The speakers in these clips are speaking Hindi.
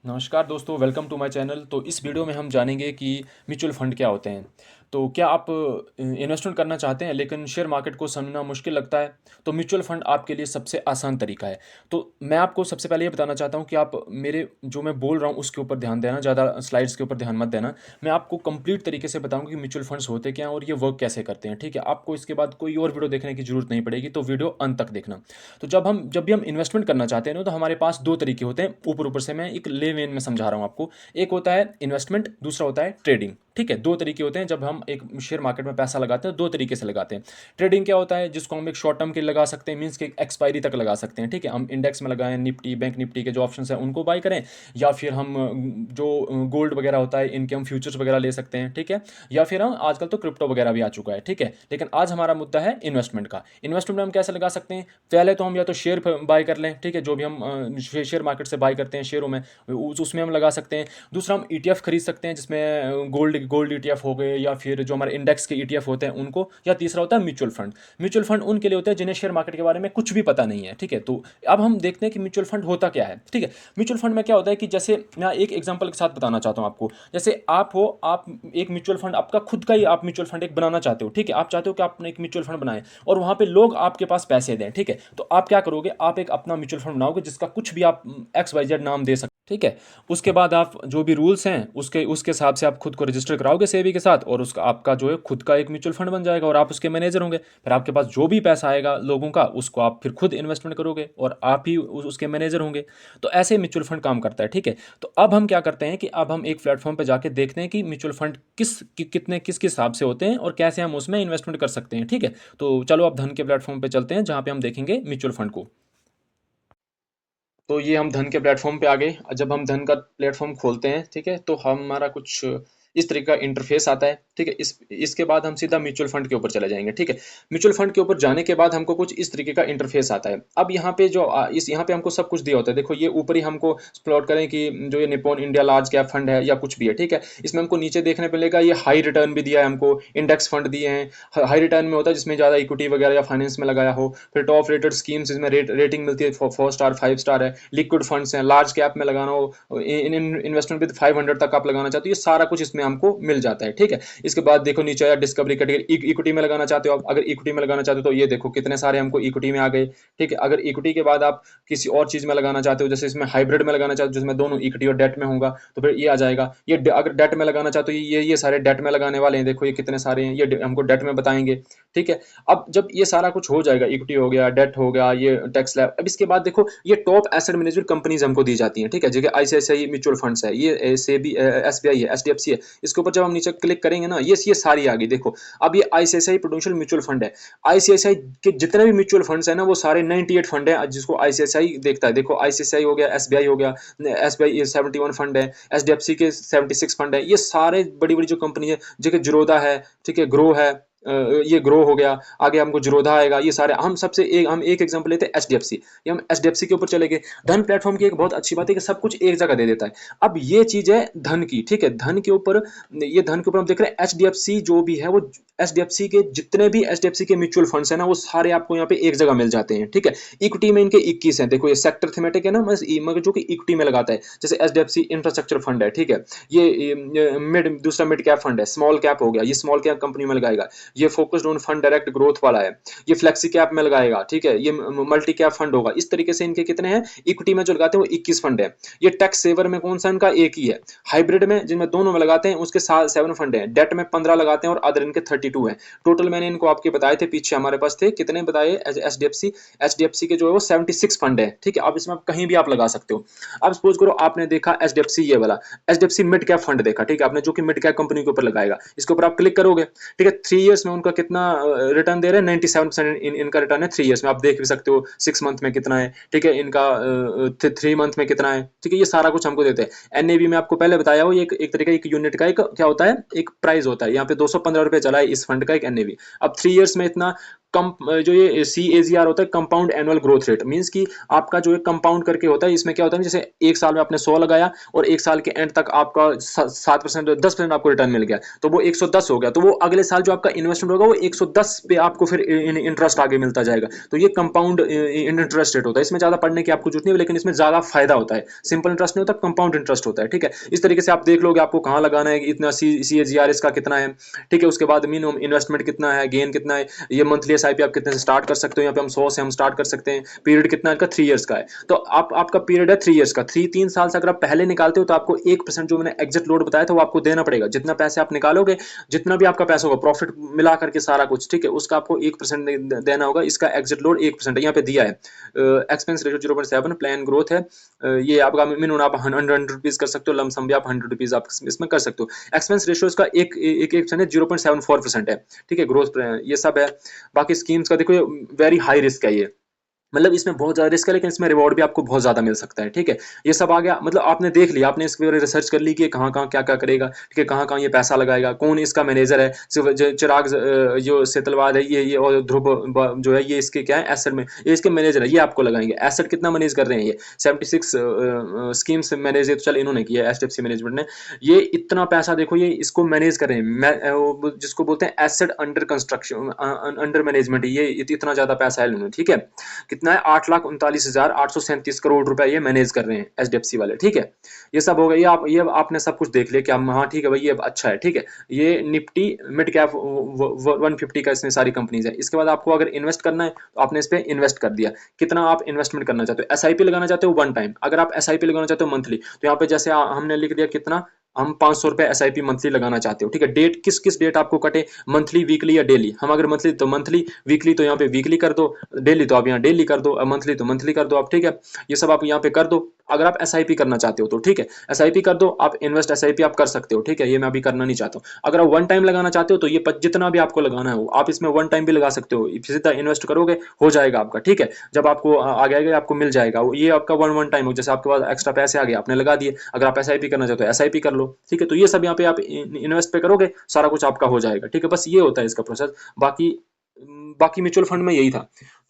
नमस्कार दोस्तों, वेलकम टू माय चैनल। तो इस वीडियो में हम जानेंगे कि म्यूचुअल फंड क्या होते हैं। तो क्या आप इन्वेस्टमेंट करना चाहते हैं लेकिन शेयर मार्केट को समझना मुश्किल लगता है? तो म्यूचुअल फंड आपके लिए सबसे आसान तरीका है। तो मैं आपको सबसे पहले ये बताना चाहता हूँ कि आप मेरे जो मैं बोल रहा हूँ उसके ऊपर ध्यान देना, ज़्यादा स्लाइड्स के ऊपर ध्यान मत देना। मैं आपको कंप्लीट तरीके से बताऊँगा कि म्यूचुअल फंड्स होते क्या हैं और ये वर्क कैसे करते हैं, ठीक है? आपको इसके बाद कोई और वीडियो देखने की ज़रूरत नहीं पड़ेगी, तो वीडियो अंत तक देखना। तो जब भी हम इन्वेस्टमेंट करना चाहते हैं ना, तो हमारे पास 2 तरीके होते हैं। ऊपर-ऊपर से मैं एक लेमेन में समझा रहा हूँ आपको। एक होता है इन्वेस्टमेंट, दूसरा होता है ट्रेडिंग, ठीक है? 2 तरीके होते हैं जब हम एक शेयर मार्केट में पैसा लगाते हैं, 2 तरीके से लगाते हैं। ट्रेडिंग क्या होता है, जिसको हम एक शॉर्ट टर्म के लिए लगा सकते हैं, मीन्स कि एक्सपायरी तक लगा सकते हैं, ठीक है? हम इंडेक्स में लगाएँ, निफ्टी, बैंक निफ्टी के जो ऑप्शंस हैं उनको बाय करें, या फिर हम जो गोल्ड वगैरह होता है इनके हम फ्यूचर्स वगैरह ले सकते हैं, ठीक है? या फिर हम आजकल तो क्रिप्टो वगैरह भी आ चुका है, ठीक है? लेकिन आज हमारा मुद्दा है इन्वेस्टमेंट का। इन्वेस्टमेंट में हम कैसे लगा सकते हैं? पहले तो हम या तो शेयर बाय कर लें, ठीक है? जो भी हम शेयर मार्केट से बाय करते हैं शेयरों में, उसमें हम लगा सकते हैं। दूसरा, हम ईटीएफ खरीद सकते हैं, जिसमें गोल्ड गोल्ड ईटीएफ हो गए, या फिर जो हमारे इंडेक्स के ईटीएफ होते हैं उनको। या तीसरा होता है म्यूचुअल फंड। म्यूचुअल फंड उनके लिए होते हैं जिन्हें शेयर मार्केट के बारे में कुछ भी पता नहीं है, ठीक है? तो अब हम देखते हैं कि म्यूचुअल फंड होता क्या है, ठीक है? म्यूचुअल फंड में क्या होता है कि जैसे मैं एक एग्जांपल के साथ बताना चाहता हूँ आपको। जैसे आप एक म्यूचुअल फंड, आपका खुद का ही आप म्यूचुअल फंड एक बनाना चाहते हो, ठीक है? आप चाहते हो कि आप एक म्यूचुअल फंड बनाएं और वहां पे लोग आपके पास पैसे दें, ठीक है? तो आप क्या करोगे, आप एक अपना म्यूचुअल फंड बनाओगे जिसका कुछ भी आप एक्स वाई जेड नाम दे सकते, ठीक है? उसके बाद आप जो भी रूल्स हैं उसके उसके हिसाब से आप खुद को रजिस्टर कराओगे सेबी के साथ, और उसका आपका जो है खुद का एक म्यूचुअल फंड बन जाएगा और आप उसके मैनेजर होंगे। फिर आपके पास जो भी पैसा आएगा लोगों का, उसको आप फिर खुद इन्वेस्टमेंट करोगे और आप ही उसके मैनेजर होंगे। तो ऐसे म्यूचुअल फंड काम करता है, ठीक है? तो अब हम क्या करते हैं कि अब हम एक प्लेटफॉर्म पे जाके देखते हैं कि म्यूचुअल फंड कितने किस हिसाब से होते हैं और कैसे हम उसमें इन्वेस्टमेंट कर सकते हैं, ठीक है? तो चलो अब धन के प्लेटफॉर्म पे चलते हैं जहाँ पे हम देखेंगे म्यूचुअल फंड को। तो ये हम धन के प्लेटफॉर्म पे आ गए। जब हम धन का प्लेटफॉर्म खोलते हैं, ठीक है, तो हमारा कुछ इस तरीके का इंटरफेस आता है, ठीक है? इसके बाद हम सीधा म्यूचुअल फंड के ऊपर चले जाएंगे, ठीक है? म्यूचुअल फंड के ऊपर जाने के बाद हमको कुछ इस तरीके का इंटरफेस आता है। अब यहाँ पे जो इस यहाँ पे हमको सब कुछ दिया होता है। देखो, ये ऊपर ही हमको प्लॉट करें कि जो ये Nippon India large cap fund है या कुछ भी है, ठीक है? इसमें हमको नीचे देखने को मिलेगा ये हाई रिटर्न भी दिया है हमको, इंडेक्स फंड दिए हैं। हाई रिटर्न में होता है जिसमें ज़्यादा इक्विटी वगैरह या फाइनेंस में लगाया हो। फिर टॉप रेटेड स्कीम्स, इसमें रेटिंग मिलती है, 4 स्टार 5 स्टार है। लिक्विड फंड्स हैं, लार्ज कैप में लगाना हो, इन इन्वेस्टमेंट विद 500 तक आप लगाना चाहते हो, ये सारा कुछ इसमें हमको मिल जाता है, ठीक है? इसके बाद देखो नीचे आया डिस्कवरी कैटेगरी, इक्विटी में लगाना चाहते हो आप। अगर इक्विटी में लगाना चाहते हो तो ये देखो कितने सारे हमको इक्विटी में आ गए, ठीक है? अगर इक्विटी के बाद आप किसी और चीज में लगाना चाहते हो, जैसे इसमें हाइब्रिड में लगाना चाहते हो जिसमें दोनों इक्विटी और डेट में होगा, तो फिर ये आ जाएगा। अगर डेट में लगाना चाहते हो, ये सारे डेट में लगाने वाले हैं। देखो ये कितने सारे हैं, ये हमको डेट में बताएंगे, ठीक है? अब जब ये सारा कुछ हो जाएगा, इक्विटी हो गया, डेट हो गया, ये टैक्स स्लैब, अब इसके बाद देखो ये टॉप एसेट मैनेजमेंट कंपनीज हमको दी जाती हैं, ठीक है? जैसे आईसीआईसीआई म्यूचुअल फंड्स है, ये एसबी एसबीआई है, एचडीएफसी है। इसके ऊपर जब हम नीचे क्लिक करेंगे ना, ये सारी आ गई। देखो अब ये आईसीआईसीआई प्रूडेंशियल म्यूचुअल फंड है। आईसीआईसीआई के जितने भी म्यूचुअल फंड्स है ना, वो सारे 98 फंड है जिसको आईसीआईसीआई देखता है। देखो आईसीआईसीआई हो गया, एसबीआई हो गया, एसबीआई 71 फंड है, एचडीएफसी के 76 फंड है। ये सारे बड़ी बड़ी जो कंपनी है, जैसे जीरोधा है, ठीक है, ग्रो है, ये ग्रो हो गया, आगे हमको जीरोधा आएगा। ये सारे हम एक एग्जांपल लेते हैं एचडीएफसी। ये हम एचडीएफसी के ऊपर चले गए। धन प्लेटफॉर्म की एक बहुत अच्छी बात है कि सब कुछ एक जगह दे देता है। अब ये चीज है धन की, ठीक है? धन के ऊपर हम देख रहे हैं एचडीएफसी जो भी है वो, एचडीएफसी के जितने भी एचडीएफसी के म्यूचुअल फंड्स है ना, वो सारे आपको यहाँ पे एक जगह मिल जाते हैं, ठीक है? इक्विटी में इनके 21 हैं। देखो ये सेक्टर थीमेटिक है ना, मगर जो कि इक्विटी में लगाता है, जैसे एचडीएफसी इंफ्रास्ट्रक्चर फंड है, ठीक है? ये दूसरा मिड कैप फंड है, स्मॉल कैप हो गया, ये स्मॉल कैप कंपनी में लगाएगा। ये focused on fund direct growth वाला है। ये फ्लेक्सी कैप में लगाएगा, ठीक है? ये मल्टी कैप फंड होगा। इस तरीके से इनके कितने हैं, इक्विटी में जो लगाते हैं वो 21 फंड है। ये टैक्स सेवर में कौन सा इनका, एक ही है। हाइब्रिड में जिनमें दोनों में लगाते हैं उसके 7 फंड है। डेट में 15 लगाते हैं और अदर इनके 32 है। टोटल मैंने इनको आपके बताए थे पीछे, हमारे पास थे कितने बताए, एचडीएफसी के जो है वो 76 फंड है, ठीक है? अब इसमें आप कहीं भी आप लगा सकते हो। अब सपोज करो आपने देखा एचडीएफसी ये वाला, एचडीएफसी मिड कैप फंड देखा, ठीक है? आपने जो कि मिड कैप कंपनी के ऊपर लगाएगा, इसके ऊपर आप क्लिक करोगे, ठीक है? 3 इयर्स में उनका कितना रिटर्न दे रहे हैं, 97% इनका रिटर्न है 3 इयर्स में। आप देख भी सकते हो 6 मंथ में कितना है, ठीक है? इनका 3 मंथ में कितना है, ठीक है? ये सारा कुछ हमको देते हैं। एनएवी में आपको पहले बताया हो, ये एक तरीके एक यूनिट का एक क्या होता है, एक प्राइस होता है। यहाँ पे 215 रुपए चला है इस फंड का एक एनएवी। अब 3 इयर्स में इतना कम जो ये CAGR होता है, compound annual growth rate, means कि आपका जो है कंपाउंड करके होता है। इसमें क्या होता है, जैसे एक साल में आपने 100 लगाया और एक साल के एंड तक आपका 7% 10% आपको रिटर्न मिल गया, तो वो 110 हो गया। तो वो अगले साल जो आपका इन्वेस्टमेंट होगा वो 110 पे आपको फिर इंटरेस्ट आगे मिलता जाएगा। तो ये कंपाउंड इंटरेस्ट रेट होता है। इसमें ज्यादा पढ़ने की आपको जरूरत नहीं है, लेकिन इसमें ज्यादा फायदा होता है। सिंपल इंटरेस्ट नहीं होता, कंपाउंड इंटरेस्ट होता है। ठीक है, इस तरीके से आप देख लोगे आपको कहाँ लगाना है, इतना CAGR इसका कितना है। ठीक है, उसके बाद मिनिमम इन्वेस्टमेंट कितना है, गेन कितना है, ये मंथली SIP आप कितने से स्टार्ट कर सकते हो। यहाँ पे हम 100 से हम स्टार्ट कर सकते हैं। पीरियड कितना है इनका, 3 ईयर्स का है। तो आपका पीरियड है 3 ईयर्स का। 3 साल से अगर आप पहले निकालते हो तो आपको 1% जो मैंने एग्जिट लोड बताया था वो आपको देना पड़ेगा। जितना पैसे आप निकालोगे, जितना भी आपका पैसा होगा, प्रॉफिट मिला करके सारा कुछ, ठीक है, उसका आपको 1% देना होगा। इसका एग्जिट लोड 1% है, यहाँ पे दिया है। एक्सपेंस रेशियो 0.7, प्लान ग्रोथ है। ये आपका मिनिमम आप 100 रुपीज कर सकते हो, लमसम भी आप 100 रुपीज आप इसमें कर सकते हो। एक्सपेंस रेशियो इसका एक 0.74% है। ठीक है, ग्रोथ ये सब है। बाकी स्कीम्स का देखो, वेरी हाई रिस्क है ये, मतलब इसमें बहुत ज्यादा रिस्क है, लेकिन इसमें रिवॉर्ड भी आपको बहुत ज्यादा मिल सकता है। ठीक है, ये सब आ गया, मतलब आपने देख लिया, आपने इसके बारे में रिसर्च कर ली कि कहाँ कहाँ क्या क्या करेगा। ठीक है, कहाँ कहाँ ये पैसा लगाएगा, कौन इसका मैनेजर है। चिराग जो सेतलवाद है, ये और ध्रुव जो है, ये इसके क्या है, एसेट में, ये इसके मैनेजर है। ये आपको लगाएंगे। एसेट कितना मैनेज कर रहे हैं, ये 76 स्कीम्स मैनेज चल इन्होंने किया, HDFC मैनेजमेंट ने। ये इतना पैसा देखो, ये इसको मैनेज कर रहे हैं, जिसको बोलते हैं asset under construction, under management, ये इतना ज्यादा पैसा है इन्होंने। ठीक है, कितना है, 8,39,837 करोड़ रुपए ये मैनेज कर रहे हैं HDFC वाले। ठीक है, ये सब हो गया। ये आपने सब कुछ देख लिया कि हाँ ठीक है भाई, ये अच्छा है। ठीक है, ये निफ्टी मिड कैप 150 का, इसमें सारी कंपनीज है। इसके बाद आपको अगर इन्वेस्ट करना है तो आपने इस पे इन्वेस्ट कर दिया। कितना आप इन्वेस्टमेंट करना चाहते हो, SIP लगाना चाहते हो 1 टाइम, अगर आप SIP लगाना चाहते हो मंथली, तो यहाँ पे जैसे हमने लिख दिया कितना, हम 500 रुपए SIP मंथली लगाना चाहते हो। ठीक है, डेट किस किस डेट आपको कटे, मंथली, वीकली या डेली। हम अगर मंथली तो मंथली, वीकली तो यहाँ पे वीकली कर दो, डेली तो आप यहाँ डेली कर दो, मंथली तो मंथली कर दो आप। ठीक है, ये सब आप यहाँ पे कर दो। अगर आप SIP करना चाहते हो तो ठीक है, SIP कर दो आप, इन्वेस्ट SIP आप कर सकते हो। ठीक है, ये मैं अभी करना नहीं चाहता हूँ। अगर आप 1 टाइम लगाना चाहते हो तो ये जितना भी आपको लगाना है आप इसमें 1 टाइम भी लगा सकते हो, सीधा इन्वेस्ट करोगे हो जाएगा आपका। ठीक है, जब आपको आगे आएगा आपको मिल जाएगा ये आपका 1 टाइम हो, जैसे आपके पास एक्स्ट्रा पैसे आ गए आपने लगा दिए। अगर आप SIP करना चाहते हो SIP कर लो। ठीक है, तो ये सब यहाँ पे आप इन्वेस्ट पे करोगे, सारा कुछ आपका हो जाएगा। ठीक है, बस ये होता है इसका प्रोसेस। बाकी बाकी म्यूचुअल फंड में यही था।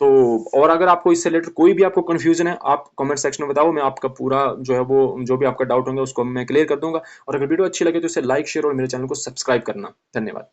तो और अगर आपको इससे रिलेटेड कोई भी आपको कंफ्यूजन है, आप कमेंट सेक्शन में बताओ, मैं आपका पूरा जो है वो जो भी आपका डाउट होंगे उसको मैं क्लियर कर दूंगा। और अगर वीडियो अच्छी लगे तो इसे लाइक, शेयर और मेरे चैनल को सब्सक्राइब करना। धन्यवाद।